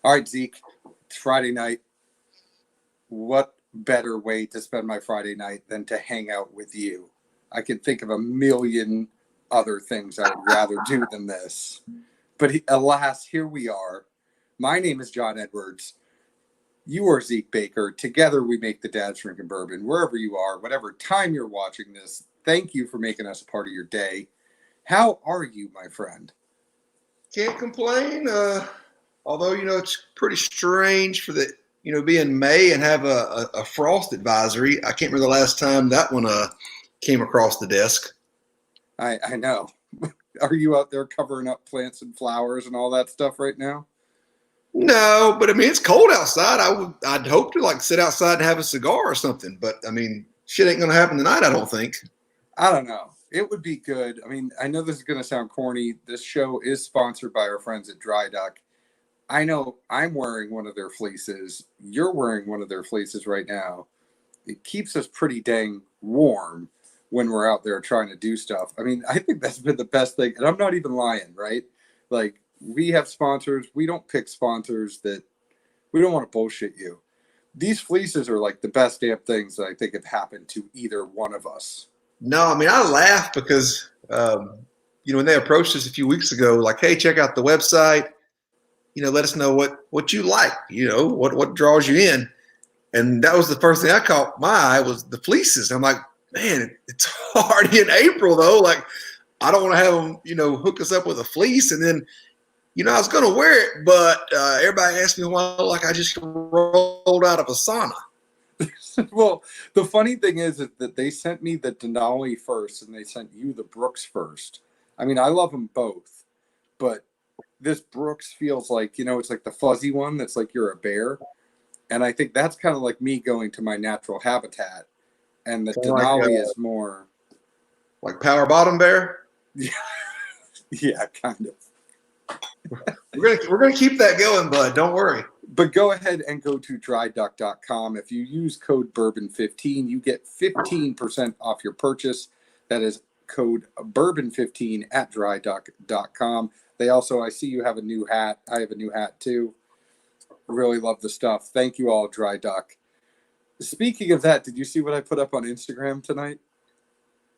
All right, Zeke, it's Friday night. What better way to spend my Friday night than to hang out with you? I can think of a million other things I would rather do than this. But alas, here we are. My name is John Edwards. You are Zeke Baker. Together we make the Dad's Drinking Bourbon. Wherever you are, whatever time you're watching this, thank you for making us a part of your day. How are you, my friend? Can't complain. Although, it's pretty strange for the, being May and have a frost advisory. I can't remember the last time that one came across the desk. I know. Are you out there covering up plants and flowers and all that stuff right now? No, but I mean, it's cold outside. I'd hope to sit outside and have a cigar or something. But I mean, shit ain't going to happen tonight, I don't think. I don't know. It would be good. I mean, I know this is going to sound corny. This show is sponsored by our friends at Dry Duck. I know I'm wearing one of their fleeces. You're wearing one of their fleeces right now. It keeps us pretty dang warm when we're out there trying to do stuff. I mean, I think that's been the best thing. And I'm not even lying, right? Like, we have sponsors. We don't pick sponsors that we don't want to bullshit you. These fleeces are like the best damn things that I think have happened to either one of us. No, I mean, I laugh because, when they approached us a few weeks ago, like, hey, check out the website, let us know what you like, what draws you in. And that was the first thing I caught my eye was the fleeces. I'm like, man, it's already in April, though. Like, I don't want to have them, hook us up with a fleece. And then, I was going to wear it, but everybody asked me why like I just rolled out of a sauna. Well, the funny thing is that they sent me the Denali first and they sent you the Brooks first. I mean, I love them both, but this Brooks feels like, it's like the fuzzy one that's like you're a bear. And I think that's kind of like me going to my natural habitat. And the Denali is more like Power Bottom Bear. Yeah, kind of. We're gonna keep that going, bud. Don't worry. But go ahead and go to dryduck.com. If you use code Bourbon15, you get 15% off your purchase. That is code Bourbon15 at dryduck.com. They also, I see you have a new hat. I have a new hat too. Really love the stuff. Thank you all, Dry Duck. Speaking of that, did you see what I put up on Instagram tonight?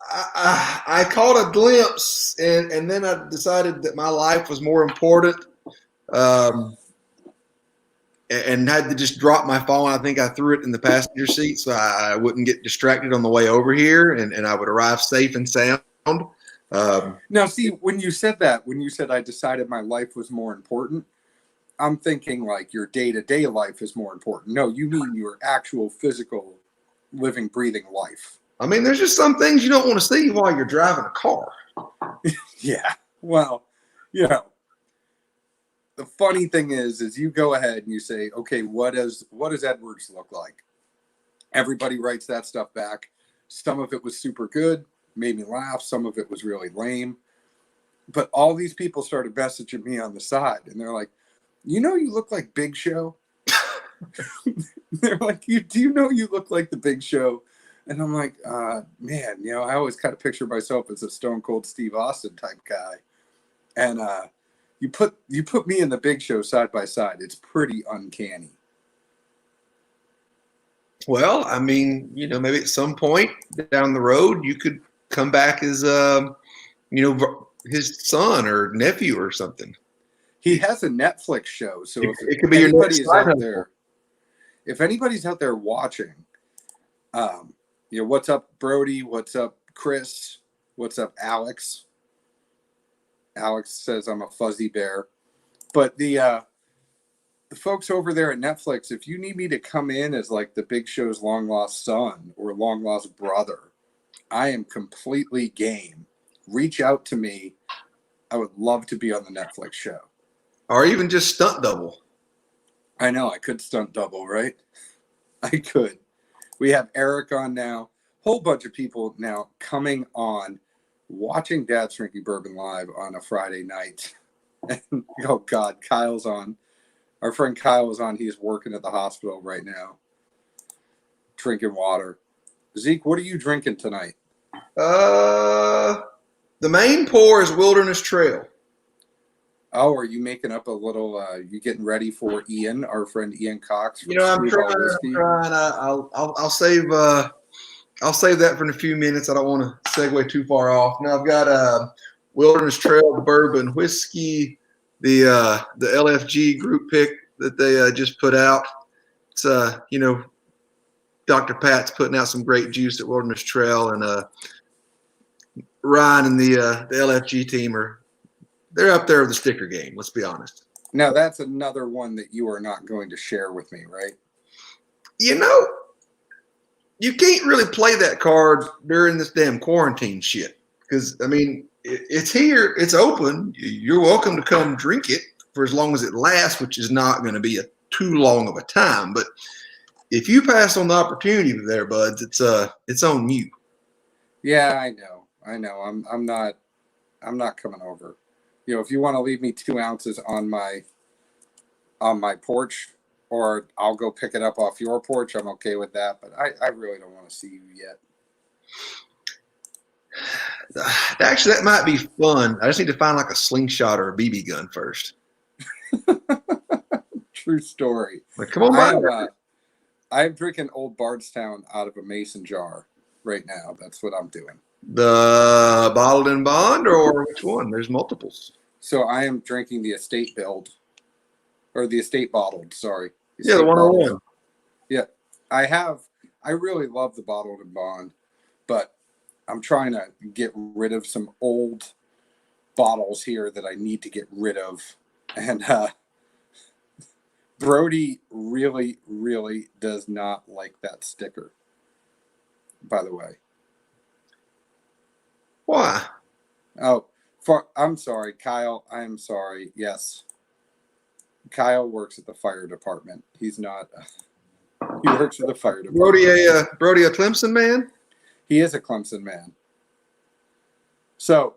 I caught a glimpse, and then I decided that my life was more important. And had to just drop my phone. I think I threw it in the passenger seat so I wouldn't get distracted on the way over here, and I would arrive safe and sound. Now, see, when you said I decided my life was more important, I'm thinking like your day-to-day life is more important. No, you mean your actual physical living, breathing life. I mean, there's just some things you don't want to see while you're driving a car. Yeah. Well, the funny thing is you go ahead and you say, okay, what does Edwards look like? Everybody writes that stuff back. Some of it was super good, made me laugh. Some of it was really lame. But all these people started messaging me on the side, and they're like, you look like Big Show. They're like, do you know you look like the Big Show? And I'm like, man, I always kind of picture myself as a Stone Cold Steve Austin type guy. And you put me and the Big Show side by side. It's pretty uncanny. Well, I mean, maybe at some point down the road, you could come back as, his son or nephew or something. He has a Netflix show, so it could be your next out there. If anybody's out there watching, what's up, Brody? What's up, Chris? What's up, Alex? Alex says I'm a fuzzy bear. But the folks over there at Netflix, if you need me to come in as like the Big Show's long lost son or long lost brother, I am completely game. Reach out to me. I would love to be on the Netflix show. Or even just stunt double. I know, I could stunt double, right? I could. We have Eric on now. Whole bunch of people now coming on, watching Dad's Drinking Bourbon live on a Friday night. And, oh, God, Kyle's on. Our friend Kyle is on. He's working at the hospital right now, drinking water. Zeke, what are you drinking tonight? The main pour is Wilderness Trail. Oh, are you making up a little? You getting ready for Ian, our friend Ian Cox from I'm Skrewball trying. Whiskey? I'll save that for in a few minutes. I don't want to segue too far off. Now I've got Wilderness Trail Bourbon Whiskey, the LFG group pick that they just put out. It's Dr. Pat's putting out some great juice at Wilderness Trail, and Ryan and the LFG team they're up there with the sticker game. Let's be honest. Now that's another one that you are not going to share with me, right? You can't really play that card during this damn quarantine shit. Because, I mean, it's here. It's open. You're welcome to come drink it for as long as it lasts, which is not going to be too long of a time. But if you pass on the opportunity there, buds, it's on you. Yeah, I know. I'm not coming over. If you want to leave me 2 ounces on my porch, or I'll go pick it up off your porch, I'm okay with that. But I really don't want to see you yet. Actually, that might be fun. I just need to find like a slingshot or a BB gun first. True story. Like, come on by. I'm drinking Old Bardstown out of a mason jar right now. That's what I'm doing. The bottled and bond, or which one? There's multiples. So I am drinking the estate build, or the estate bottled. Sorry. The 101. Yeah, I really love the bottled and bond, but I'm trying to get rid of some old bottles here that I need to get rid of, and Brody really, really does not like that sticker. By the way. Why? Oh, I'm sorry, Kyle. I am sorry. Yes. Kyle works at the fire department. He's not. He works at the fire department. Brody a Clemson man? He is a Clemson man. So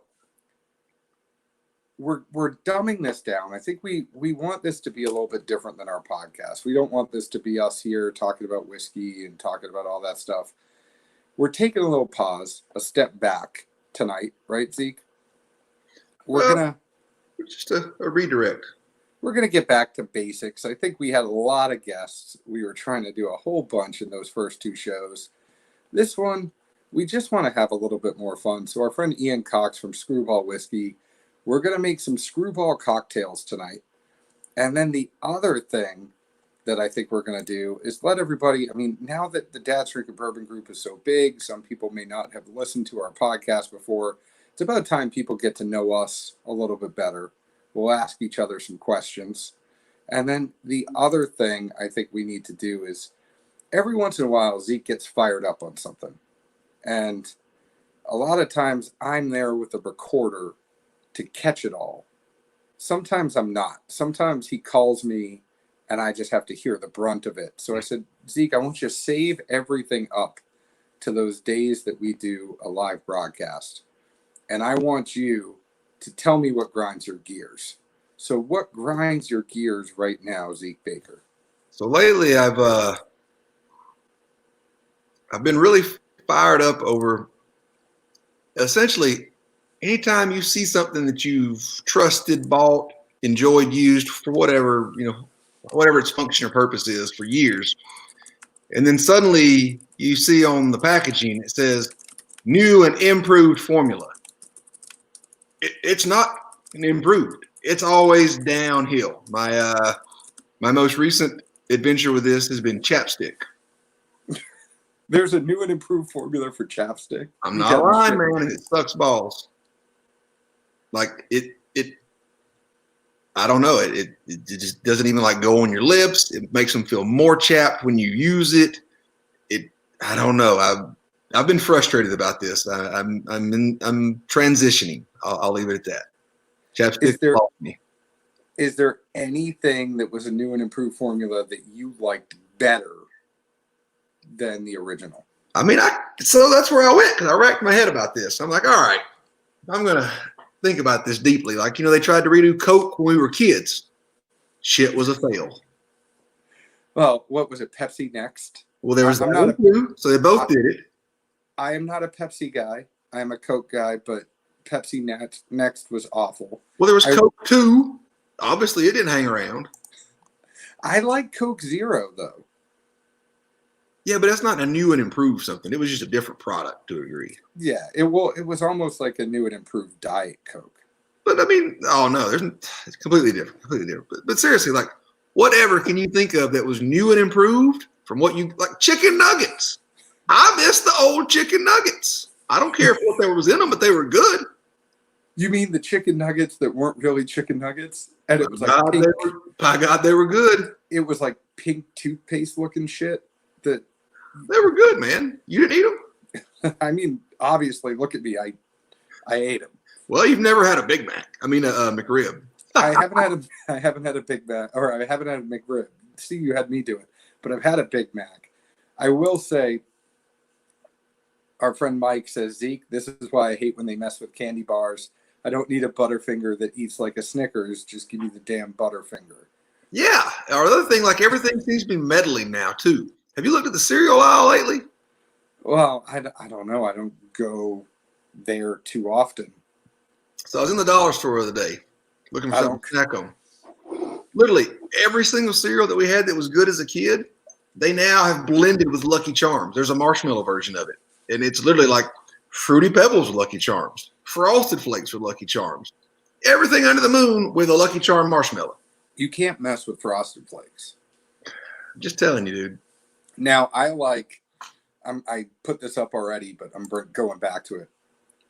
we're dumbing this down. I think we want this to be a little bit different than our podcast. We don't want this to be us here talking about whiskey and talking about all that stuff. We're taking a little pause, a step back tonight, right, Zeke? Just a redirect. We're going to get back to basics. I think we had a lot of guests. We were trying to do a whole bunch in those first 2 shows. This one, we just want to have a little bit more fun. So our friend Ian Cox from Skrewball Whiskey, we're going to make some Screwball cocktails tonight. And then the other thing that I think we're going to do is let everybody, now that the Dad's Drinking Bourbon group is so big, some people may not have listened to our podcast before. It's about time people get to know us a little bit better. We'll ask each other some questions. And then the other thing I think we need to do is every once in a while, Zeke gets fired up on something. And a lot of times I'm there with a recorder to catch it all. Sometimes I'm not. Sometimes he calls me and I just have to hear the brunt of it. So I said, Zeke, I want you to save everything up to those days that we do a live broadcast. And I want you to tell me what grinds your gears. So what grinds your gears right now, Zeke Baker? So lately I've been really fired up over essentially anytime you see something that you've trusted, bought, enjoyed, used for whatever its function or purpose is for years. And then suddenly you see on the packaging, it says new and improved formula. It's not improved. It's always downhill. My most recent adventure with this has been chapstick. There's a new and improved formula for chapstick. I'm not lying, man. It sucks balls. Like it I don't know. It just doesn't even go on your lips. It makes them feel more chapped when you use it. I don't know. I've been frustrated about this. I'm transitioning. I'll leave it at that. Chapstick. Is there anything that was a new and improved formula that you liked better than the original? So that's where I went because I racked my head about this. I'm like, all right, I'm gonna think about this deeply. They tried to redo Coke when we were kids. Shit was a fail. Well, what was it? Pepsi Next? Well, there was so they both did it. I am not a Pepsi guy. I am a Coke guy, but Pepsi Next was awful. Well, there was Coke 2, Obviously, it didn't hang around. I like Coke Zero though. Yeah, but that's not a new and improved something. It was just a different product to a degree. Yeah, it was almost like a new and improved Diet Coke. But I mean, oh no, it's completely different, completely different. But seriously, like, whatever can you think of that was new and improved from what you like? Chicken nuggets. I miss the old chicken nuggets. I don't care what there was in them, but they were good. You mean the chicken nuggets that weren't really chicken nuggets? And it was like by God, they were good. It was like pink toothpaste looking shit. That they were good, man. You didn't eat them? I mean, obviously, look at me. I ate them. Well, you've never had a Big Mac. I mean, a McRib. I haven't had a Big Mac, or I haven't had a McRib. See, you had me do it, but I've had a Big Mac. I will say, our friend Mike says, Zeke, this is why I hate when they mess with candy bars. I don't need a Butterfinger that eats like a Snickers. Just give me the damn Butterfinger. Yeah. Or the other thing, like everything seems to be meddling now too. Have you looked at the cereal aisle lately? Well, I don't know. I don't go there too often. So I was in the dollar store the other day looking for something to snack on. Literally every single cereal that we had that was good as a kid, they now have blended with Lucky Charms. There's a marshmallow version of it. And it's literally like Fruity Pebbles with Lucky Charms, Frosted Flakes with Lucky Charms, everything under the moon with a Lucky Charm marshmallow. You can't mess with Frosted Flakes. I'm just telling you, dude. Now, I put this up already, but I'm going back to it.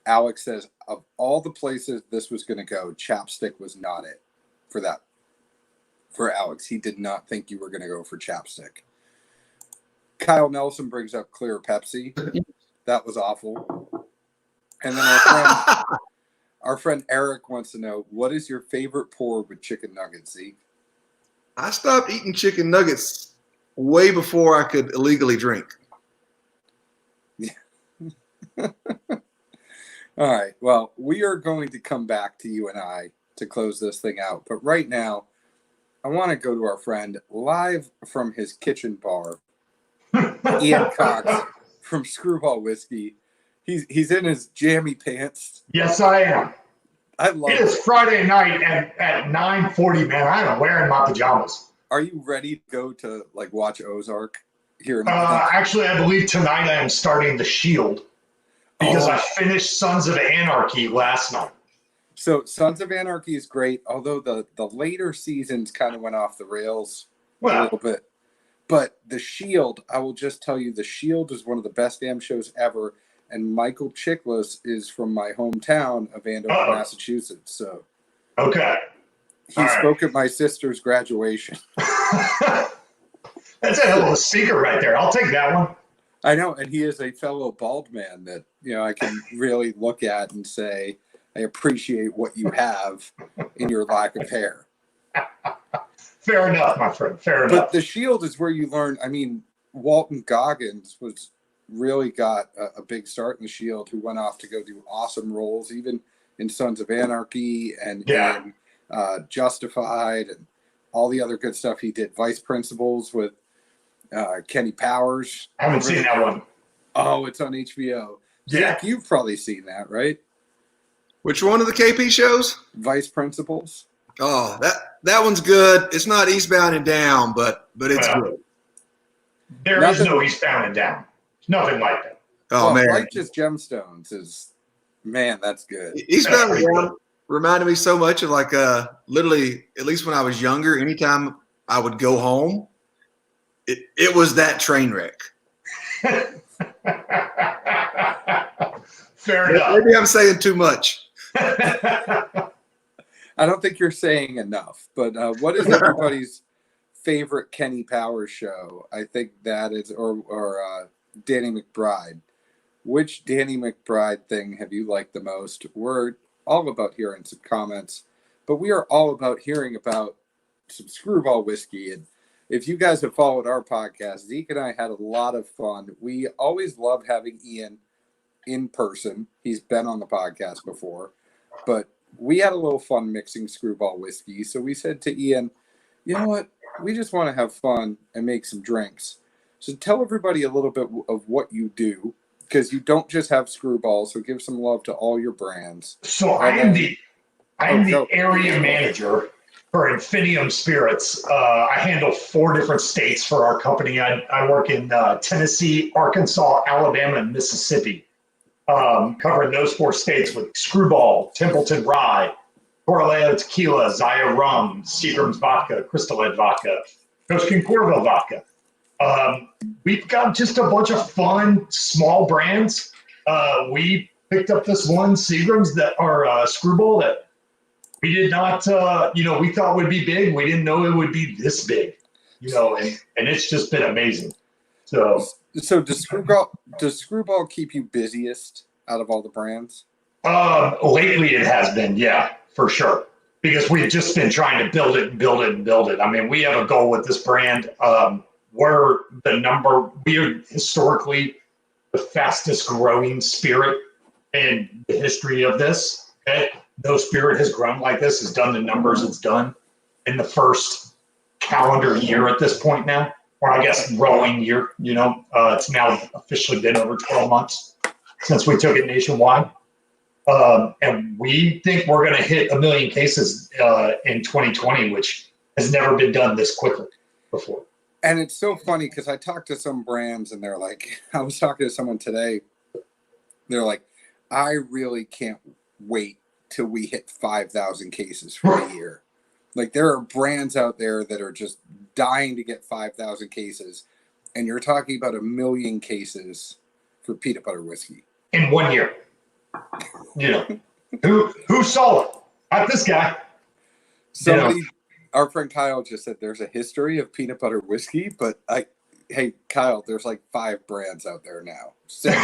Alex says, of all the places this was going to go, Chapstick was not it for that. For Alex, he did not think you were going to go for Chapstick. Kyle Nelson brings up Clear Pepsi. That was awful. And then our friend Eric wants to know, what is your favorite pour with chicken nuggets, Zeke? I stopped eating chicken nuggets way before I could illegally drink. All right. Well, we are going to come back to you and I to close this thing out. But right now, I want to go to our friend live from his kitchen bar, Ian Cox from Skrewball Whiskey. He's in his jammy pants. Yes, I am. I love it. It is Friday night at 9:40, man. I'm wearing my pajamas. Are you ready to go to watch Ozark here? Actually, I believe tonight I am starting The Shield because I finished Sons of Anarchy last night. So Sons of Anarchy is great, although the later seasons kind of went off the rails a little bit. But The Shield, I will just tell you, The Shield is one of the best damn shows ever. And Michael Chiklis is from my hometown of Andover, Massachusetts. So, okay, he spoke at my sister's graduation. That's a hell of a speaker right there. I'll take that one. I know, and he is a fellow bald man that I can really look at and say, I appreciate what you have in your lack of hair. Fair enough, my friend. Fair enough. But The Shield is where you learn. I mean, Walton Goggins really got a big start in The Shield, who went off to go do awesome roles, even in Sons of Anarchy and in Justified and all the other good stuff he did. Vice Principals with Kenny Powers. I haven't seen that one. Oh, it's on HBO. Yeah. Zach, you've probably seen that, right? Which one of the KP shows? Vice Principals. Oh, that one's good. It's not Eastbound and Down, but it's good. There is no Eastbound and Down. Nothing like that. Oh, man. Righteous Gemstones is, man, that's good. Eastbound and Down reminded me so much of literally, at least when I was younger, anytime I would go home, it was that train wreck. Fair enough. Maybe I'm saying too much. I don't think you're saying enough, but what is everybody's favorite Kenny Powers show? I think that is, or Danny McBride. Which Danny McBride thing have you liked the most? We're all about hearing some comments, but we are all about hearing about some Screwball whiskey. And if you guys have followed our podcast, Zeke and I had a lot of fun. We always love having Ian in person. He's been on the podcast before, but we had a little fun mixing Screwball whiskey. So we said to Ian, you know what? We just want to have fun and make some drinks. So tell everybody a little bit of what you do, because you don't just have Screwball. So give some love to all your brands. So I am the area manager for Infinium Spirits. I handle 4 different states for our company. I work in Tennessee, Arkansas, Alabama, and Mississippi, covering those 4 states with Screwball, Templeton Rye, Coraleo Tequila, Zaya Rum, Seagram's Vodka, Crystal Head Vodka, Coach King Corville Vodka. We've got just a bunch of fun, small brands. We picked up this one Seagram's that are Screwball that we did not, we thought would be big. We didn't know it would be this big, and it's just been amazing. So does Screwball keep you busiest out of all the brands? Lately it has been, yeah, for sure. Because we've just been trying to build it and build it and build it. I mean, we have a goal with this brand. We are historically the fastest growing spirit in the history of this. Okay? No spirit has grown like this, has done the numbers it's done in the first calendar year at this point now, or I guess rolling year, it's now officially been over 12 months since we took it nationwide. And we think we're going to hit 1 million cases in 2020, which has never been done this quickly before. And it's so funny because I talked to some brands and they're like, I was talking to someone today. They're like, I really can't wait till we hit 5,000 cases for a year. Like there are brands out there that are just dying to get 5,000 cases. And you're talking about 1 million cases for peanut butter whiskey. In 1 year. Who saw it? Not this guy. Somebody, our friend Kyle just said there's a history of peanut butter whiskey, but hey, Kyle, there's like 5 brands out there now. 6.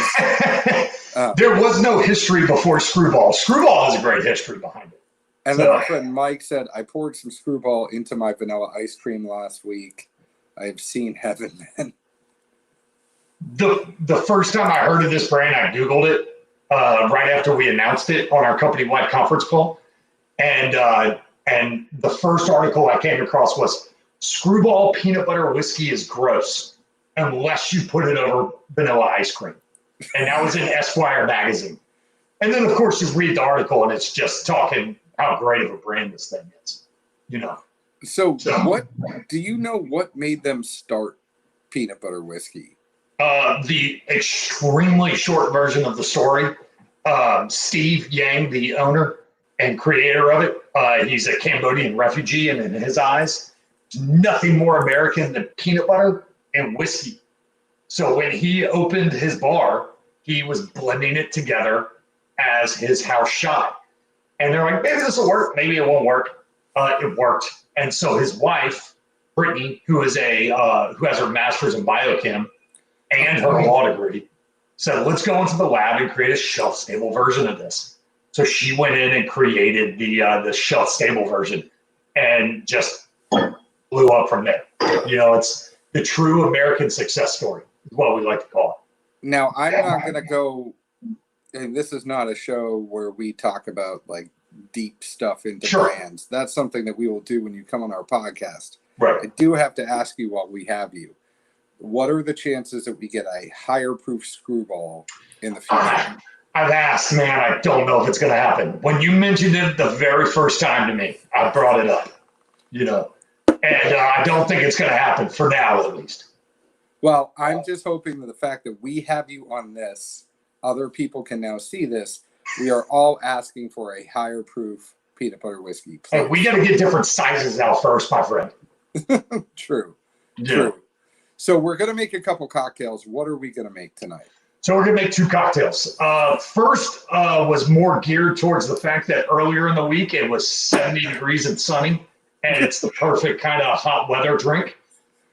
There was no history before Screwball. Screwball has a great history behind it. And then our friend Mike said, I poured some Screwball into my vanilla ice cream last week. I have seen heaven, man. The first time I heard of this brand, I Googled it right after we announced it on our company-wide conference call. And the first article I came across was Skrewball Peanut Butter Whiskey is gross unless you put it over vanilla ice cream. And that was in Esquire magazine. And then, of course, you read the article and it's just talking how great of a brand this thing is, So what do you know what made them start peanut butter whiskey? The extremely short version of the story. Steve Yang, the owner and creator of it, he's a Cambodian refugee, and in his eyes, there's nothing more American than peanut butter and whiskey. So when he opened his bar, he was blending it together as his house shot. And they're like, maybe this will work, maybe it won't work. It worked. And so his wife, Brittany, who has her master's in biochem and her law degree, said, let's go into the lab and create a shelf-stable version of this. So she went in and created the shelf-stable version and just blew up from there. It's the true American success story is what we like to call it. Now, I'm not going to go, and this is not a show where we talk about like deep stuff into brands. That's something that we will do when you come on our podcast. Right. I do have to ask you while we have you, what are the chances that we get a higher proof Screwball in the future? I've asked, man. I don't know if it's going to happen. When you mentioned it the very first time to me, I brought it up, and I don't think it's going to happen for now, at least. Well, I'm just hoping that the fact that we have you on this, other people can now see this. We are all asking for a higher proof peanut butter whiskey. Hey, we got to get different sizes out first, my friend. True. Yeah. True. So we're going to make a couple cocktails. What are we going to make tonight? So we're going to make 2 cocktails. First was more geared towards the fact that earlier in the week it was 70 degrees and sunny, and it's the perfect kind of hot weather drink.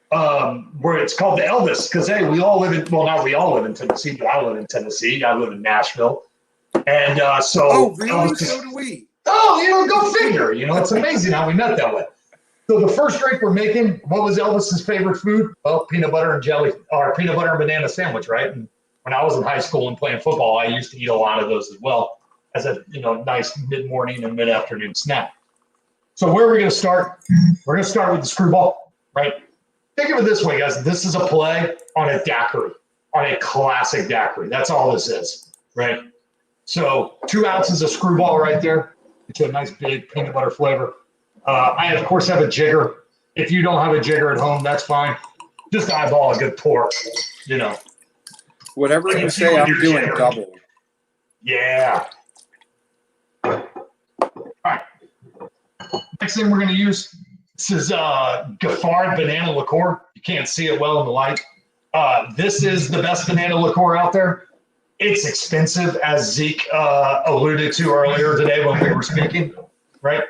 Where it's called the Elvis, because hey, we all live in, well, not we all live in Tennessee, but I live in Tennessee. I live in Nashville. And so oh, really? Elvis, So do we. Oh, go figure. It's amazing how we met that way. So the first drink we're making, what was Elvis's favorite food? Well, peanut butter and jelly, or peanut butter and banana sandwich, right? And when I was in high school and playing football, I used to eat a lot of those as well as a nice mid-morning and mid-afternoon snack. So where are we going to start? We're going to start with the Screwball, right? Think of it this way, guys. This is a play on a daiquiri, on a classic daiquiri. That's all this is, right? So 2 ounces of Screwball right there. It's a nice big peanut butter flavor. I, of course, have a jigger. If you don't have a jigger at home, that's fine. Just eyeball a good pour, you know. Whatever Like you if you say, would I'm do doing jigger. double. Yeah. All right. Next thing we're going to use, this is Gaffard banana liqueur. You can't see it well in the light. This is the best banana liqueur out there. It's expensive, as Zeke alluded to earlier today when we were speaking, right?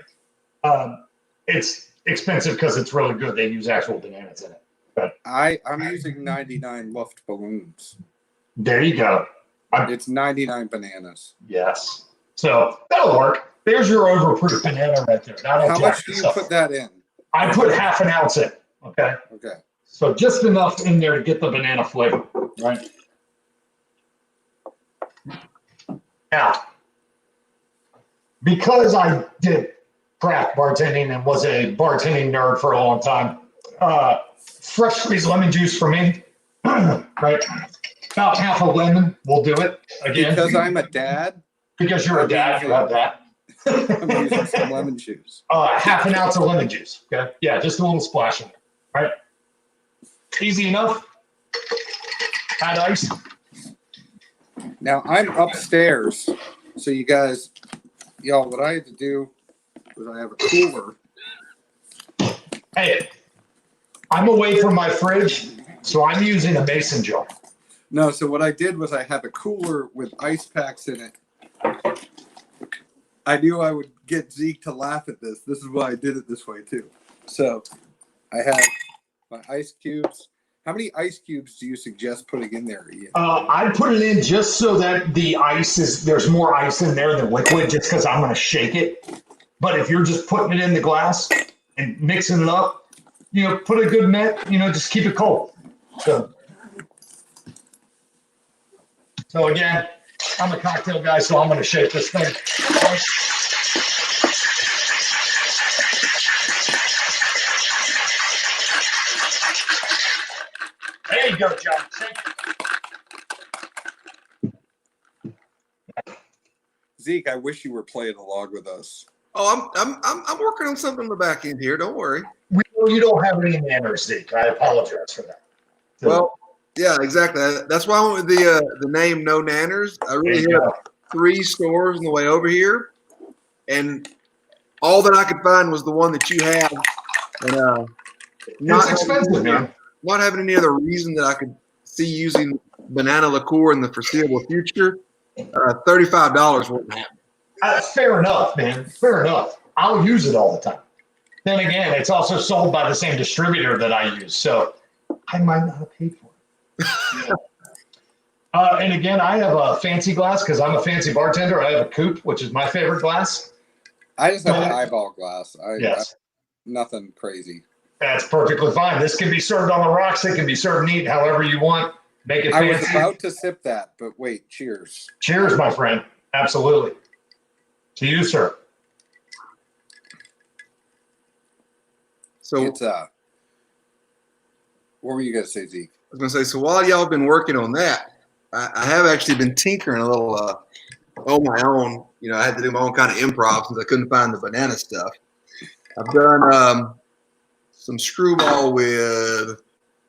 It's expensive because it's really good. They use actual bananas in it. But I'm using 99 Luft balloons. there you go. It's 99 bananas. Yes. So that'll work. There's your overproof banana right there. That'll How jack much do this you up. put that in? I put half an ounce in. Okay. Okay. So just enough in there to get the banana flavor, right? Now, because I did craft bartending and was a bartending nerd for a long time, fresh squeezed lemon juice for me, right? About half a lemon will do it. Again, Because I'm a dad, because you're a dad, you have that. I'm using some lemon juice. Half an ounce of lemon juice. Okay. Yeah, just a little splash in there. Right. Easy enough. Add ice. Now I'm upstairs, so you guys, y'all, what I had to do was I have a cooler. Hey, I'm away from my fridge, so I'm using a mason jar. No, so what I did was I have a cooler with ice packs in it. I knew I would get Zeke to laugh at this. This is why I did it this way too. So I have my ice cubes. How many ice cubes do you suggest putting in there, Ian? I put it in just so that the ice is, there's more ice in there than liquid, just because I'm going to shake it. But if you're just putting it in the glass and mixing it up, you know, put a good net, you know, just keep it cold. So again, I'm a cocktail guy, so I'm going to shake this thing. There you go, John. Shake it. Zeke, I wish you were playing along with us. Oh, I'm working on something on the back end here. Don't worry. We know you don't have any manners, Zeke. I apologize for that. Well, yeah, exactly. That's why I went with the name No Nanners. I really There you hit 3 stores on the way over here, and all that I could find was the one that you have. And It's expensive, man. not having any other reason that I could see using banana liqueur in the foreseeable future. $35 wouldn't happen. Fair enough, man. Fair enough. I'll use it all the time. Then again, it's also sold by the same distributor that I use, so I might not have paid for it. And again, I have a fancy glass because I'm a fancy bartender. I have a coupe, which is my favorite glass. I just have an eyeball glass. Yes. Nothing crazy. That's perfectly fine. This can be served on the rocks. It can be served neat, however you want. Make it I fancy. was about to sip that, but wait, cheers. Cheers, my friend. Absolutely. To you, sir. So Oh. What were you gonna say, Zeke? I was going to say, so while y'all have been working on that, I have actually been tinkering a little on my own. You know, I had to do my own kind of improv since I couldn't find the banana stuff. I've done some screwball with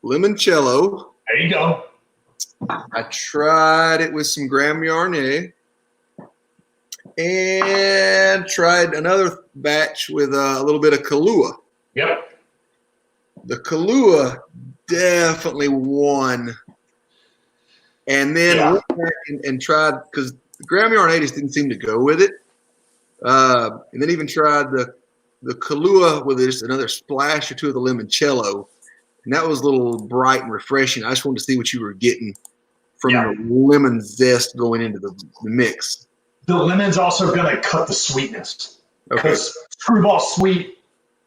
limoncello. There you go. I tried it with some Graham Marnier and tried another batch with a little bit of Kahlua. Yep. The Kahlua definitely won. And then went back and tried, because the Graham Marnier just didn't seem to go with it. And then even tried the Kahlua with just another splash or two of the limoncello. And that was a little bright and refreshing. I just wanted to see what you were getting from the lemon zest going into the mix. The lemon's also going to cut the sweetness. Okay. Because Screwball sweet,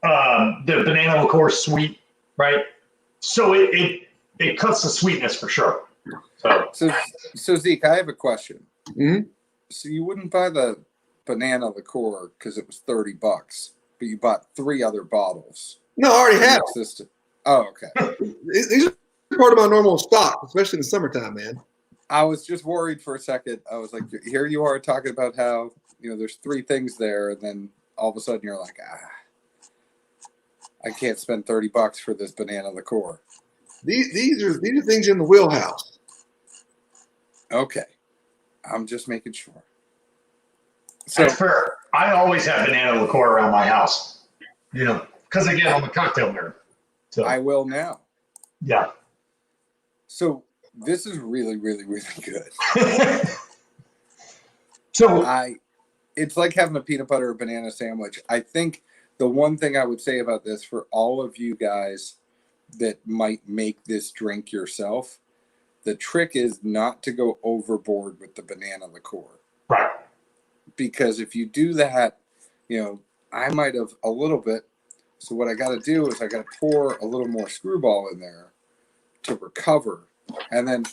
the banana liqueur sweet, right? So it cuts the sweetness for sure. So Zeke, I have a question. Mm-hmm. So you wouldn't buy the banana liqueur because it was $30, but you bought 3 other bottles. No, I already have. Oh, okay. These are part of my normal stock, especially in the summertime, man. I was just worried for a second. I was like, here you are talking about how, there's 3 things there, and then all of a sudden you're like, I can't spend $30 for this banana liqueur. These are things in the wheelhouse. Okay. I'm just making sure. So That's fair. I always have banana liqueur around my house, because again, I'm a cocktail nerd. So I will now. yeah. So this is really, really, really good. So It's like having a peanut butter or banana sandwich. I think the one thing I would say about this for all of you guys that might make this drink yourself, the trick is not to go overboard with the banana liqueur. right. Because if you do that, I might have a little bit. So what I got to do is I got to pour a little more Screwball in there to recover. And then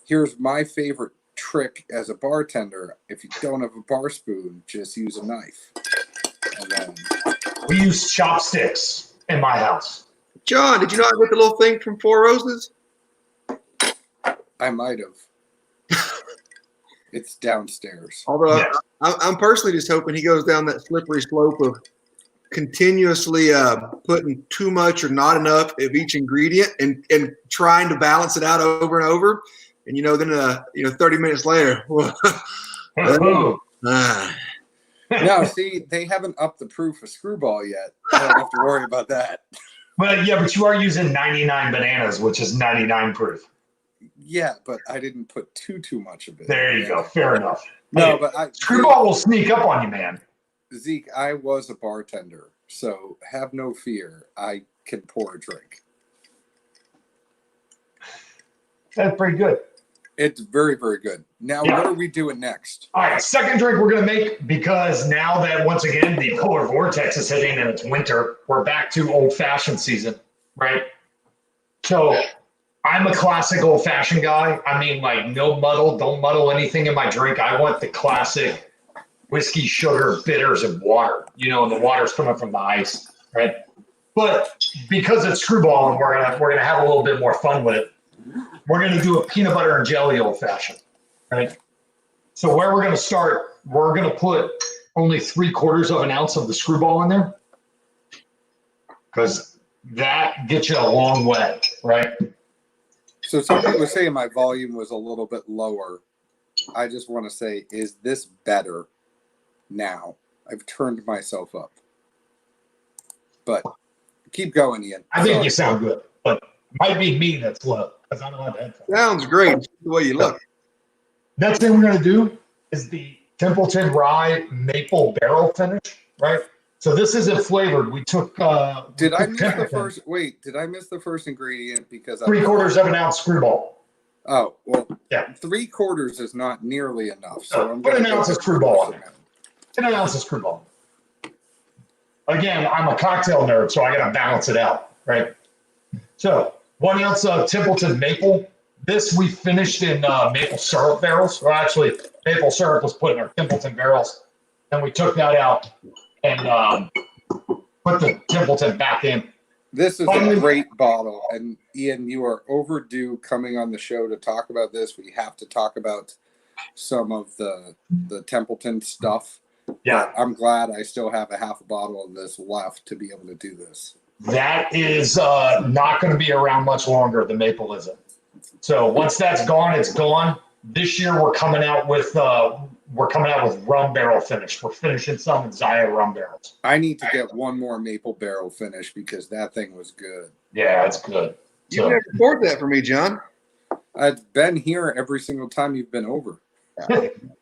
here's my favorite trick as a bartender. If you don't have a bar spoon, just use a knife. And then We use chopsticks in my house. John, did you not get the little thing from Four Roses? I might have. It's downstairs. Although Yes. I'm personally just hoping he goes down that slippery slope of continuously putting too much or not enough of each ingredient and trying to balance it out over and over. And, then 30 minutes later, No, see, they haven't upped the proof of Screwball yet. I don't have to worry about that. But you are using 99 bananas, which is 99 proof. Yeah, but I didn't put too much of it. There you go. Fair enough. No, Hey, but Screwball will sneak up on you, man. Zeke, I was a bartender, so have no fear. I can pour a drink. That's pretty good. It's very, very good. Now, Yeah. What are we doing next? All right, second drink we're going to make, because now that, once again, the polar vortex is hitting and it's winter, we're back to old-fashioned season, right? So I'm a classic old-fashioned guy. I mean, no muddle, don't muddle anything in my drink. I want the classic whiskey, sugar, bitters, and water, and the water's coming from the ice, right? But because it's Screwball and we're gonna have a little bit more fun with it, we're gonna do a peanut butter and jelly old-fashioned, right? So where we're going to start, we're going to put only 3/4 of an ounce of the Screwball in there, because that gets you a long way, right? So some people were saying my volume was a little bit lower. I just want to say, is this better now? I've turned myself up. But keep going, Ian. I think Sorry. you sound good, but it might be me that's low, because I don't have headphones. sounds great the way you look. Next thing we're going to do is the Templeton Rye Maple Barrel Finish, right? So this isn't flavored. We took. Did I miss the Templeton, first? Wait, did I miss the first ingredient? Because 3/4 of an ounce Screwball. Oh well, Yeah. 3/4 is not nearly enough. So I'm Put going an to ounce of Screwball in there. 10 ounces of Screwball. Again, I'm a cocktail nerd, so I got to balance it out, right? So 1 ounce of Templeton Maple. This we finished in maple syrup barrels. Or actually, maple syrup was put in our Templeton barrels. And we took that out and put the Templeton back in. This is Finally- a great bottle. And Ian, you are overdue coming on the show to talk about this. We have to talk about some of the Templeton stuff. Yeah, But I'm glad I still have a half a bottle of this left to be able to do this. that is not going to be around much longer. The maple isn't. So once that's gone, it's gone. This year we're coming out with rum barrel finish. We're finishing some in Zaya rum barrels. I need to get one more maple barrel finish because that thing was good. Yeah, it's good. You So, never poured that for me, John. I've been here every single time you've been over.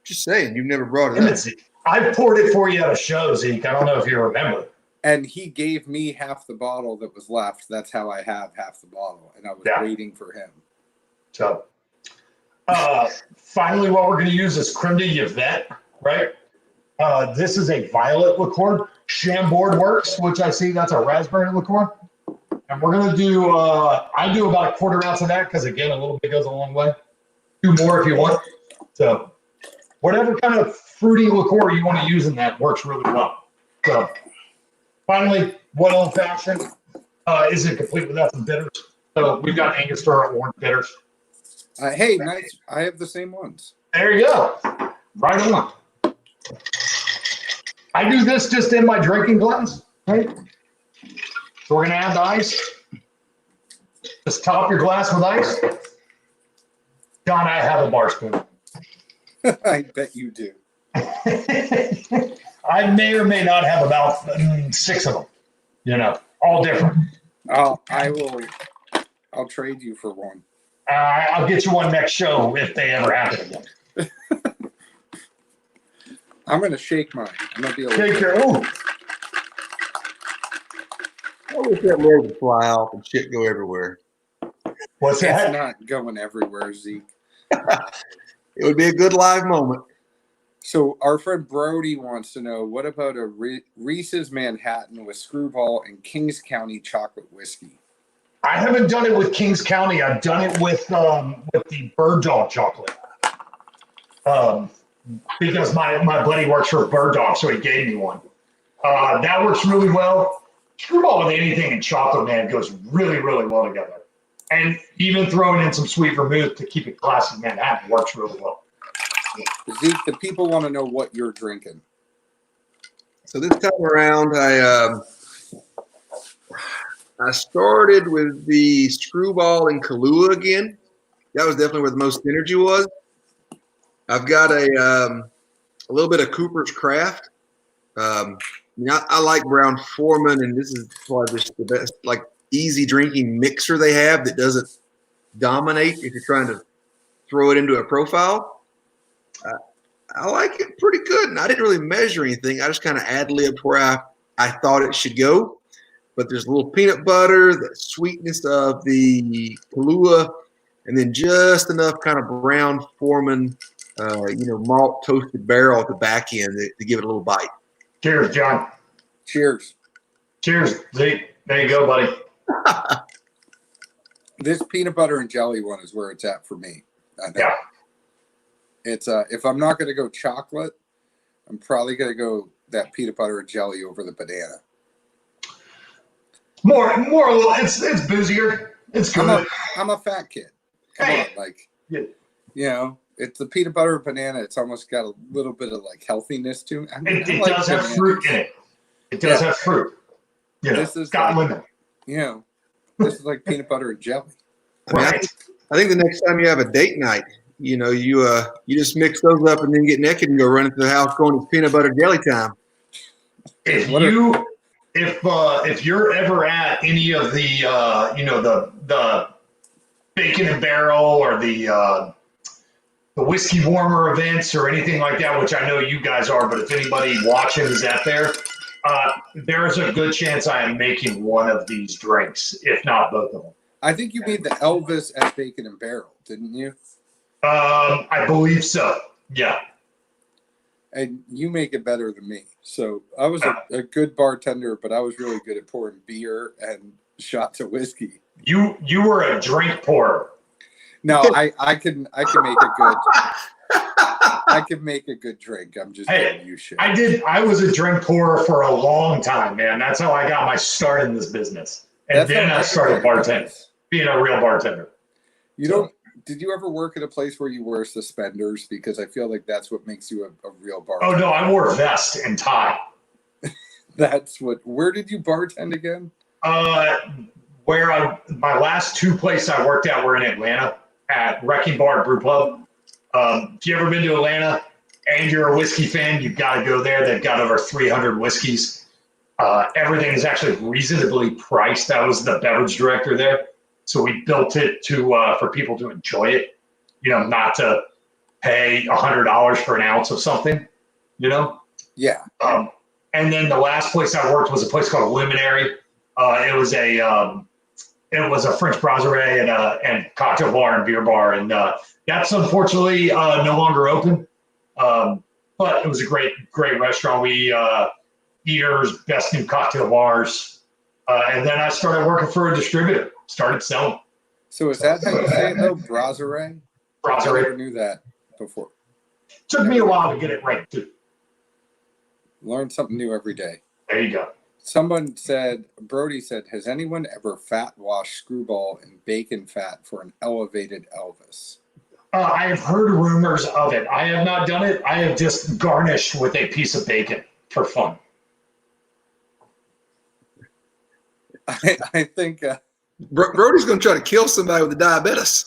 Just saying, you've never brought it damn up. it, Zeke. I poured it for you at a show, Zeke. I don't know if you remember. And he gave me half the bottle that was left. That's how I have half the bottle. And I was Yeah. waiting for him. So, finally, what we're going to use is creme de yvette, right? This is a violet liqueur. Chambord works, which I see that's a raspberry liqueur. And we're going to do, I do about 1/4 ounce of that because, again, a little bit goes a long way. Do more if you want. So, whatever kind of fruity liqueur you want to use in that works really well. So, finally, what old fashioned isn't complete without some bitters. So, we've got Angostura orange bitters. Hey, nice. I have the same ones. There you go. Right on. I do this just in my drinking glass, right? So we're going to add the ice. Just top your glass with ice. John, I have a bar spoon. I bet you do. I may or may not have about 6 of them, all different. I'll trade you for one. I'll get you one next show if they ever happen again. I'm going to shake mine. I'm going to be able Take to. care. Oh, I wish that lid would fly off and shit go everywhere. what's It's that? not going everywhere, Zeke. It would be a good live moment. So our friend Brody wants to know, what about a Reese's Manhattan with Screwball and Kings County chocolate whiskey? I haven't done it with Kings County. I've done it with the Bird Dog chocolate. Because my buddy works for Bird Dog, so he gave me one. That works really well. Screwball with anything in chocolate, man, goes really, really well together. And even throwing in some sweet vermouth to keep it classy Manhattan works really well. Zeke, the people want to know what you're drinking. So this time around, I started with the Screwball and Kahlua again. That was definitely where the most energy was. I've got a little bit of Cooper's Craft. I like Brown Foreman, and this is probably just the best, like, easy drinking mixer they have that doesn't dominate if you're trying to throw it into a profile. I like it pretty good, and I didn't really measure anything. I just kind of ad-libbed where I thought it should go. But there's a little peanut butter, the sweetness of the Kahlua, and then just enough kind of Brown Foreman, malt toasted barrel at the back end to give it a little bite. Cheers, John. Cheers. Cheers, Zeke. There you go, buddy. This peanut butter and jelly one is where it's at for me. I think. Yeah. It's if I'm not going to go chocolate, I'm probably going to go that peanut butter and jelly over the banana. More a little. It's boozier. It's good. I'm a fat kid. Come Hey. on, like, it's the peanut butter and banana. It's almost got a little bit of like healthiness to it. I mean, It does have fruit in it. It does have fruit. This is got like, lemon. This is like peanut butter and jelly. Right. I think the next time you have a date night, you just mix those up and then get naked and go run into the house going, it's peanut butter jelly time. If you're ever at any of the the bacon and barrel or the whiskey warmer events or anything like that, which I know you guys are, but if anybody watching is out there, there's a good chance I am making one of these drinks, if not both of them. I think you made the Elvis at Bacon and Barrel, didn't you? I believe so. Yeah. And you make it better than me. So I was a good bartender, but I was really good at pouring beer and shots of whiskey. You were a drink pourer. No, I can make a good. I can make a good drink. I'm just telling you shit. I was a drink pourer for a long time, man. That's how I got my start in this business. And then I started bartending, being a real bartender. Did you ever work at a place where you wear suspenders? Because I feel like that's what makes you a real bartender. Oh no, I wore a vest and tie. Where did you bartend again? My last 2 places I worked at were in Atlanta at Wrecking Bar Brew Pub. If you ever been to Atlanta and you're a whiskey fan, you've got to go there. They've got over 300 whiskeys. Everything is actually reasonably priced. I was the beverage director there. So we built it for people to enjoy it, not to pay $100 for an ounce of something, Yeah. And then the last place I worked was a place called Luminary. It was a French brasserie and cocktail bar and beer bar, and that's unfortunately no longer open. But it was a great restaurant. We eaters, best new cocktail bars, and then I started working for a distributor. Started selling. So is that how you say it though? Brasserie? Brasserie. I never knew that before. Took me a while to get it right too. Learn something new every day. There you go. Brody said, has anyone ever fat washed Screwball in bacon fat for an elevated Elvis? I have heard rumors of it. I have not done it. I have just garnished with a piece of bacon for fun. I think Brody's going to try to kill somebody with the diabetes.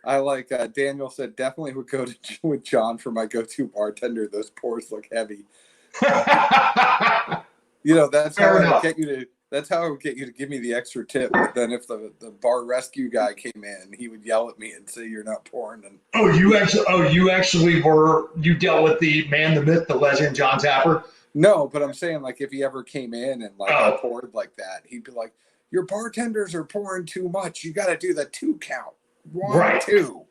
I like Daniel said definitely would go with John for my go-to bartender. Those pours look heavy. That's Fair how I enough. would get you to. That's how I would get you to give me the extra tip. But then if the bar rescue guy came in, he would yell at me and say, "You're not pouring." And you dealt with the man, the myth, the legend, John Tapper. no, but I'm saying like if he ever came in and like I Oh. poured like that, he'd be like, "Your bartenders are pouring too much. You got to do the 2 count. 1, Right. 2."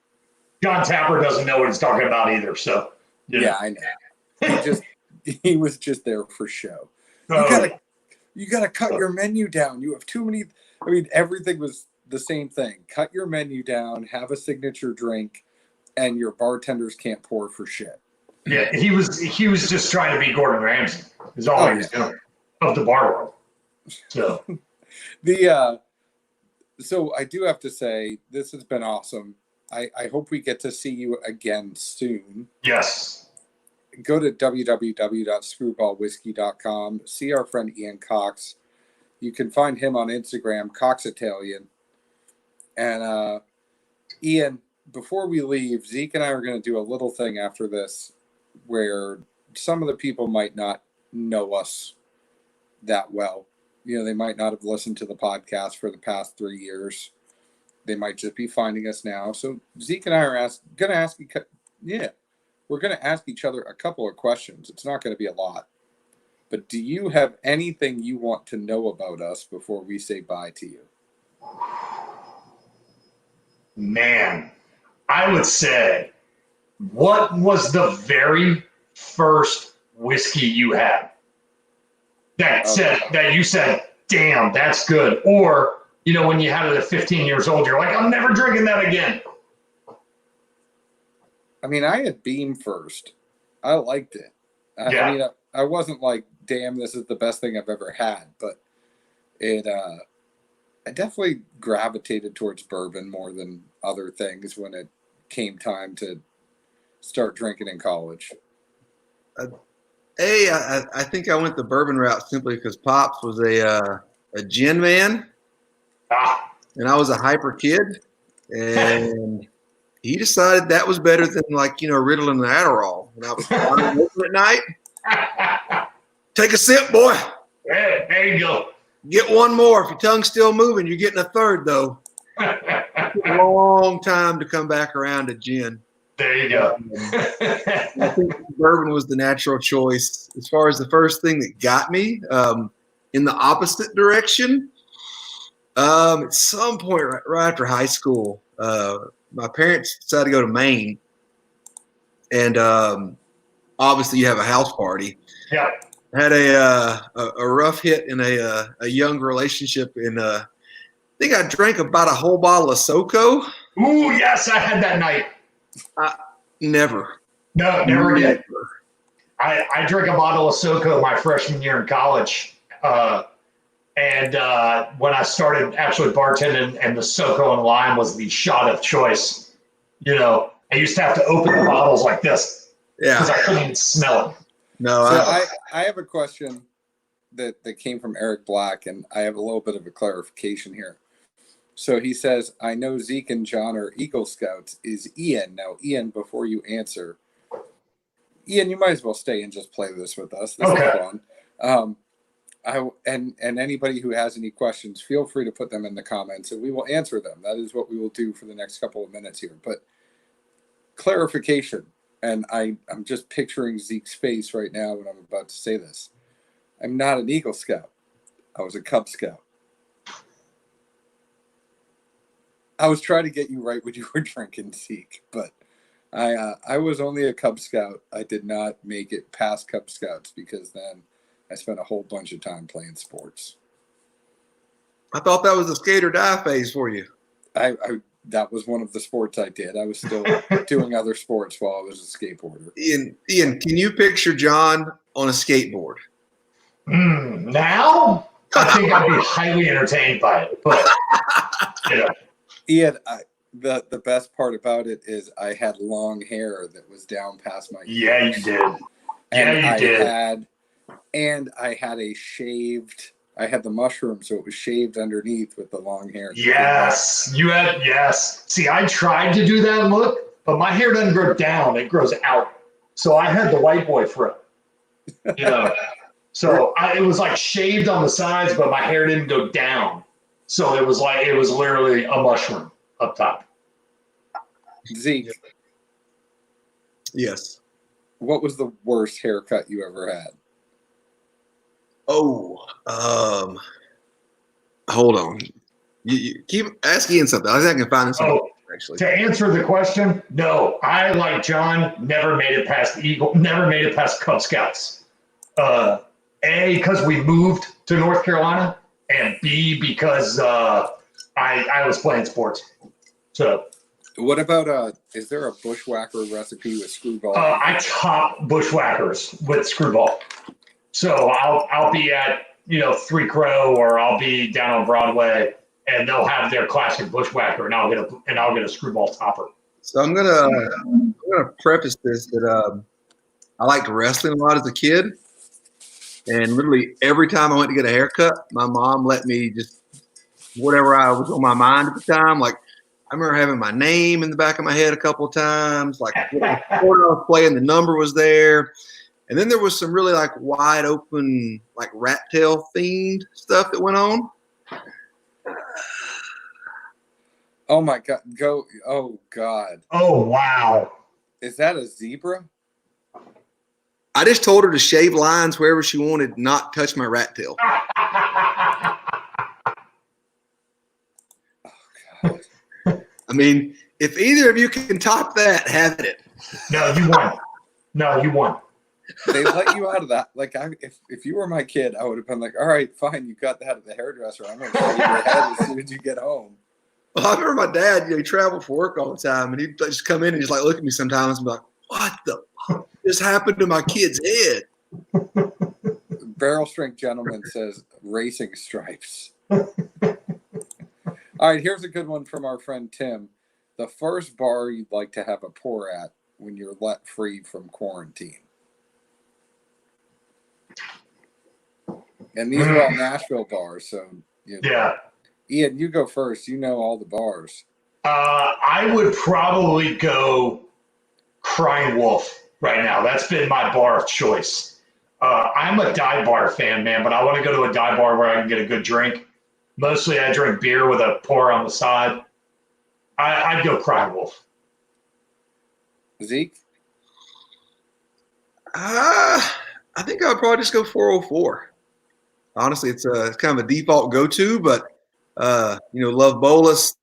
John Tapper doesn't know what he's talking about either. So Yeah, I know. He was just there for show. Oh, You gotta cut your menu down. You have too many. I mean, everything was the same thing. Cut your menu down, have a signature drink, and your bartenders can't pour for shit. yeah, he was just trying to be Gordon Ramsay. Is all he was doing of the bar world. So so I do have to say this has been awesome. I hope we get to see you again soon. yes. Go to www.screwballwhiskey.com. See our friend Ian Cox. You can find him on Instagram, Cox Italian. And Ian, before we leave, Zeke and I are going to do a little thing after this where some of the people might not know us that well. They might not have listened to the podcast for the past 3 years. They might just be finding us now. So Zeke and I are going to ask you, we're going to ask each other a couple of questions. It's not going to be a lot. But do you have anything you want to know about us before we say bye to you? Man, I would say, what was the very first whiskey you had that you said, damn, that's good? Or, when you had it at 15 years old, you're like, I'm never drinking that again. I mean, I had Beam first. I liked it. Yeah. I mean, I wasn't like, damn, this is the best thing I've ever had. But I definitely gravitated towards bourbon more than other things when it came time to start drinking in college. I think I went the bourbon route simply because Pops was a gin man. And I was a hyper kid. And he decided that was better than Ritalin and Adderall. And I was at night. Take a sip, boy. Yeah, there you go. Get one more. If your tongue's still moving, you're getting a third, though. A long time to come back around to gin. There you go. I think bourbon was the natural choice. As far as the first thing that got me in the opposite direction, at some point right after high school, my parents decided to go to Maine. And obviously you have a house party. Yeah. Had a rough hit in a young relationship. And I think I drank about a whole bottle of SoCo. Ooh, yes, I had that night. Never. No, never did. I drank a bottle of SoCo my freshman year in college. And when I started actually bartending, and the SoCo and lime was the shot of choice, I used to have to open the bottles like this because I couldn't even smell it. No, So I have a question that came from Eric Black, and I have a little bit of a clarification here. So he says, I know Zeke and John are Eagle Scouts. Is Ian? Now, Ian, before you answer, Ian, you might as well stay and just play this with us. This is fun. And anybody who has any questions, feel free to put them in the comments, and we will answer them. That is what we will do for the next couple of minutes here. But clarification, and I'm just picturing Zeke's face right now when I'm about to say this. I'm not an Eagle Scout. I was a Cub Scout. I was trying to get you right when you were drinking, Zeke, but I was only a Cub Scout. I did not make it past Cub Scouts because then I spent a whole bunch of time playing sports. I thought that was a skate or die phase for you. That was one of the sports I did. I was still doing other sports while I was a skateboarder. Ian, can you picture John on a skateboard? Now? I think I'd be highly entertained by it. But, Ian, the best part about it is I had long hair that was down past my ears. Yeah, you did. And Yeah, you did. And I had I had the mushroom, so it was shaved underneath with the long hair. Yes, yes. See, I tried to do that look, but my hair doesn't grow down; it grows out. So I had the white boy fro. So it was like shaved on the sides, but my hair didn't go down. So it was literally a mushroom up top. Zeke. Yes. What was the worst haircut you ever had? Oh, hold on. You keep asking something. I think I can find something. Actually, to answer the question, no. I, like John, never made it past Cub Scouts. A, because we moved to North Carolina, and B, because I was playing sports. So, what about is there a bushwhacker recipe with Screwball? I top bushwhackers with Screwball. So I'll be at 3 Crow, or I'll be down on Broadway, and they'll have their classic bushwhacker, and I'll get a Screwball topper. So I'm gonna preface this that I liked wrestling a lot as a kid, and literally every time I went to get a haircut, my mom let me just whatever I was on my mind at the time. Like I remember having my name in the back of my head a couple of times. Like what I was playing, the number was there. And then there was some really like wide open, like rat tail themed stuff that went on. Oh my God. Oh God. Oh, wow. Is that a zebra? I just told her to shave lines wherever she wanted, not touch my rat tail. Oh God. I mean, if either of you can top that, have it. No, you won. They let you out of that. Like, if you were my kid, I would have been like, all right, fine, you got that at the hairdresser. I'm going to shave your head as soon as you get home. Well, I remember my dad, he traveled for work all the time, and he'd just come in and just like look at me sometimes and be like, what the fuck just happened to my kid's head? Barrel Strength Gentleman says racing stripes. All right, here's a good one from our friend Tim. The first bar you'd like to have a pour at when you're let free from quarantine. And these are all Nashville bars, so Yeah. Ian, you go first. You know all the bars. I would probably go Crying Wolf right now. That's been my bar of choice. I'm a dive bar fan, man, but I want to go to a dive bar where I can get a good drink. Mostly I drink beer with a pour on the side. I'd go Crying Wolf. Zeke? I think I would probably just go 404. Honestly, it's kind of a default go-to, but love Bolus.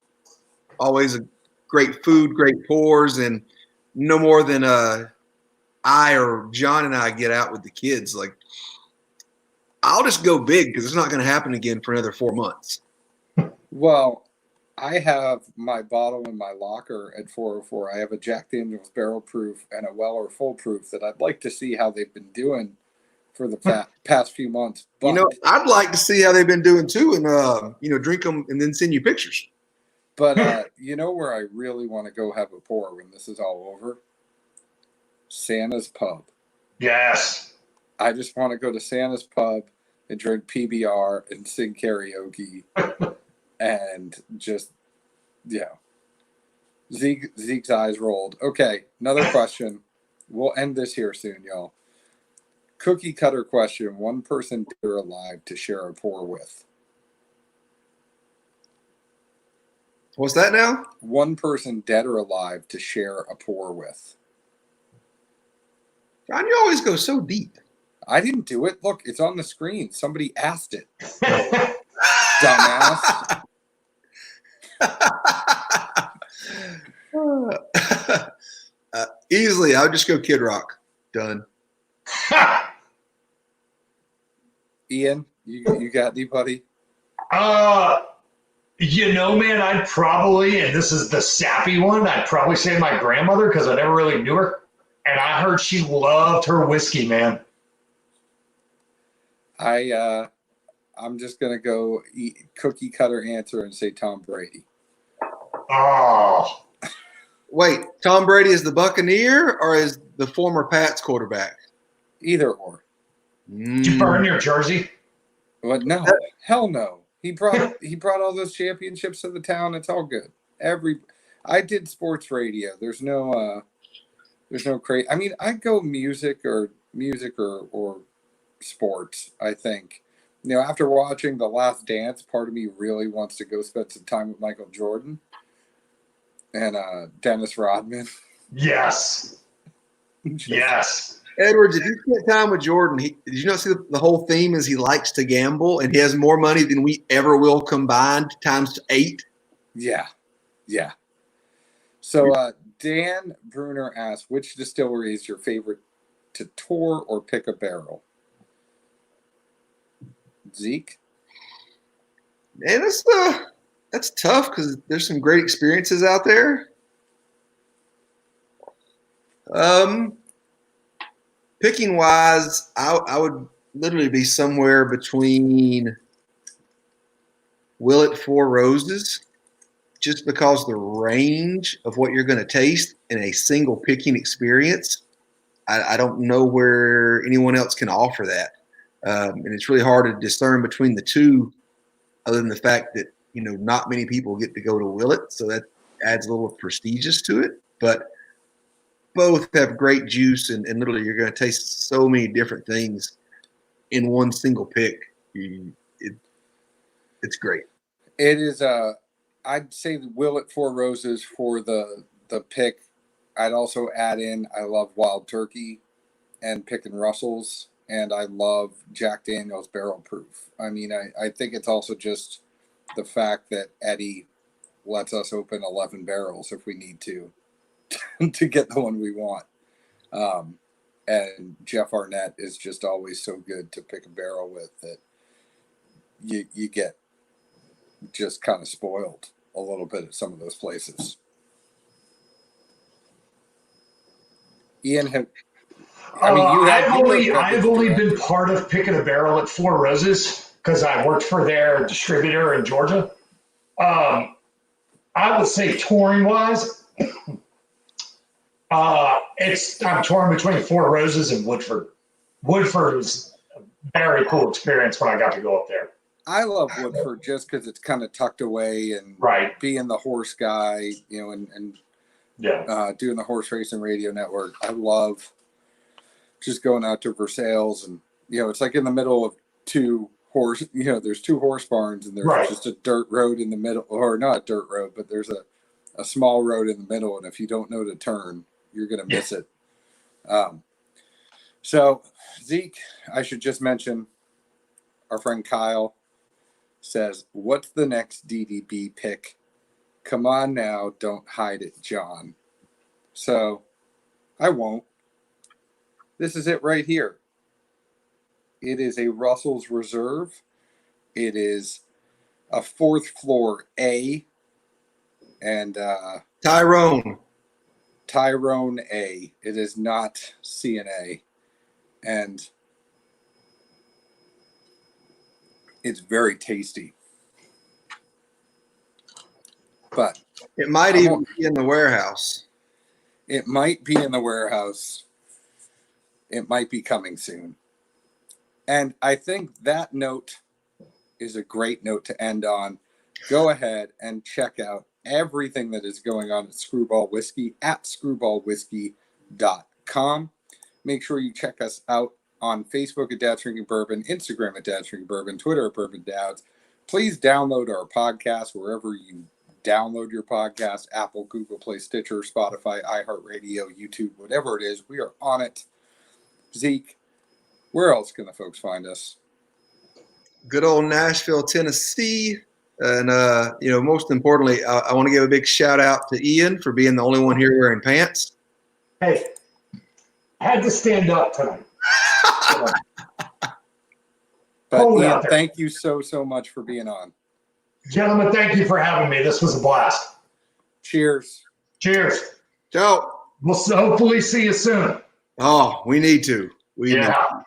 Always a great food, great pours, and no more than I or John and I get out with the kids. Like, I'll just go big because it's not going to happen again for another 4 months. Well, I have my bottle in my locker at 404. I have a Jack Daniel's Barrel Proof and a Weller Full Proof that I'd like to see how they've been doing for the past few months. But, I'd like to see how they've been doing too, and drink them and then send you pictures. But where I really want to go have a pour when this is all over? Santa's Pub. Yes. I just want to go to Santa's Pub and drink PBR and sing karaoke and just, Zeke's eyes rolled. Okay, another question. We'll end this here soon, y'all. Cookie cutter question. One person dead or alive to share a pour with. What's that now? One person dead or alive to share a pour with. John, you always go so deep. I didn't do it. Look, it's on the screen. Somebody asked it. Dumbass. Easily, I would just go Kid Rock. Done. Ian, you got anybody? Man, I'd probably, and this is the sappy one, I'd probably say my grandmother because I never really knew her. And I heard she loved her whiskey, man. I'm just going to go cookie cutter answer and say Tom Brady. Oh. Wait, Tom Brady is the Buccaneer or is the former Pats quarterback? Either or. Did you burn your jersey? But no, hell no. He brought all those championships to the town. It's all good. I did sports radio. There's no crazy. I mean, I go music or sports. I think, after watching The Last Dance, part of me really wants to go spend some time with Michael Jordan and Dennis Rodman. Yes. Yes. Edwards, if you spent time with Jordan, did you not see the whole theme is he likes to gamble and he has more money than we ever will combined times 8? Yeah. Yeah. So Dan Bruner asks, which distillery is your favorite to tour or pick a barrel? Zeke? Man, that's tough because there's some great experiences out there. Picking wise, I would literally be somewhere between Willet Four Roses, just because the range of what you're going to taste in a single picking experience, I don't know where anyone else can offer that. And it's really hard to discern between the two, other than the fact that, not many people get to go to Willet, so that adds a little prestigious to it. But both have great juice, and literally you're going to taste so many different things in one single pick. It's great. It is I'd say the Willet Four Roses for the pick. I'd also add in, I love Wild Turkey and Pickin' Russell's, and I love Jack Daniel's Barrel Proof. I mean, I think it's also just the fact that Eddie lets us open 11 barrels if we need to get the one we want. And Jeff Arnett is just always so good to pick a barrel with that you get just kind of spoiled a little bit at some of those places. Ian, I've only been part of picking a barrel at Four Roses because I worked for their distributor in Georgia. I would say touring wise, I'm torn between Four Roses and Woodford. Woodford was a very cool experience when I got to go up there. I love Woodford just because it's kind of tucked away and being the horse guy, and doing the horse racing radio network. I love just going out to Versailles and, it's like in the middle of two horse, there's two horse barns and there's just a dirt road in the middle, or not a dirt road, but there's a small road in the middle. And if you don't know to turn, you're going to miss it. So Zeke, I should just mention our friend Kyle says, what's the next DDB pick? Come on now, don't hide it, John. So I won't. This is it right here. It is a Russell's Reserve. It is a 4th floor A. And Tyrone A. It is not CNA. And it's very tasty. But it might even be in the warehouse. It might be in the warehouse. It might be coming soon. And I think that note is a great note to end on. Go ahead and check out everything that is going on at Skrewball Whiskey at screwballwhiskey.com. Make sure you check us out on Facebook at Dad's Drinking Bourbon, Instagram at Dad's Drinking Bourbon, Twitter at Bourbon Dads. Please download our podcast wherever you download your podcast, Apple, Google Play, Stitcher, Spotify, iHeartRadio, YouTube, whatever it is. We are on it. Zeke, where else can the folks find us? Good old Nashville, Tennessee. And, most importantly, I want to give a big shout out to Ian for being the only one here wearing pants. Hey, I had to stand up tonight. But Ian, thank you so much for being on. Gentlemen, thank you for having me. This was a blast. Cheers. Cheers. Ciao. We'll hopefully see you soon. Oh, we need to. We need to.